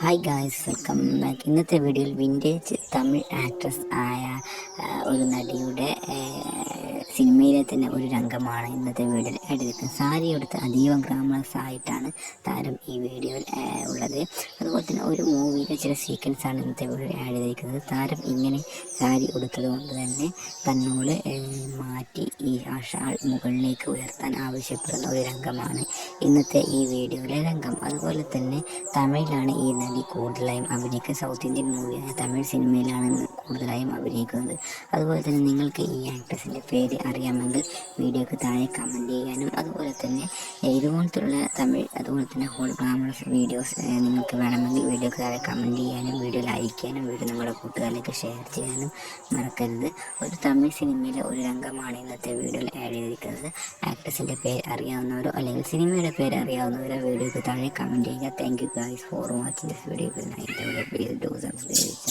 Hi guys, welcome back. ഇന്നത്തെ വീഡിയോയിൽ vintage Tamil actress ആയ ഒരു നടിയുടെ സിനിമയിലെ തന്നെ ഒരു രംഗമാണ് ഇന്നത്തെ വീഡിയോയിൽ ആഡ് ചെയ്തിരിക്കുന്നത്. സാരി എടുത്ത് അതീവ ഗ്ലാമറസ് ആയിട്ടാണ് താരം ഈ വീഡിയോയിൽ ഉള്ളത്. അതുപോലെ തന്നെ ഒരു മൂവിയിലെ ചില സീക്വൻസാണ് ഇന്നത്തെ വീഡിയോയിൽ ആഡ് ചെയ്തിരിക്കുന്നത്. താരം ഇങ്ങനെ സാരി ഉടുത്തത് കൊണ്ട് തന്നെ തന്നോട് മാറ്റി ആ ഷാൾ മുകളിലേക്ക് ഉയർത്താൻ ആവശ്യപ്പെടുന്ന ഒരു രംഗമാണ് ഇന്നത്തെ ഈ വീഡിയോയിലെ രംഗം. അതുപോലെ തന്നെ തമിഴിലാണ് ഈ നടി കൂടുതലായും അഭിനയിക്കുന്നത്. സൗത്ത് ഇന്ത്യൻ മൂവിയായ തമിഴ് സിനിമയിലാണ് കൂടുതലായും അഭിനയിക്കുന്നത്. അതുപോലെ തന്നെ നിങ്ങൾക്ക് ഈ ആക്ട്രസിൻ്റെ പേര് അറിയാമെങ്കിൽ വീഡിയോക്ക് താഴെ കമൻറ്റ് ചെയ്യാനും, അതുപോലെ തന്നെ ഇതുപോലത്തുള്ള തമിഴ് അതുപോലെ തന്നെ ഹോൾ ഗ്ലാമറസ് വീഡിയോസ് നിങ്ങൾക്ക് വേണമെങ്കിൽ വീഡിയോക്ക് താഴെ കമൻറ്റ് ചെയ്യാനും, വീഡിയോ ലൈക്ക് ചെയ്യാനും, വീഡിയോ നിങ്ങളുടെ കൂട്ടുകാരിലേക്ക് ഷെയർ ചെയ്യാനും മറക്കരുത്. ഒരു തമിഴ് സിനിമയിലെ ഒരു രംഗമാണ് ഇന്നത്തെ വീഡിയോയിൽ ആഡ് ചെയ്തിരിക്കുന്നത്. ആക്ട്രസിൻ്റെ പേര് അറിയാവുന്നവരോ അല്ലെങ്കിൽ സിനിമയുടെ പേര് അറിയാവുന്നവരോ വീഡിയോക്ക് താഴെ കമൻറ്റ് ചെയ്യുക. Thank you guys for watching this video. Good night. Please do subscribe.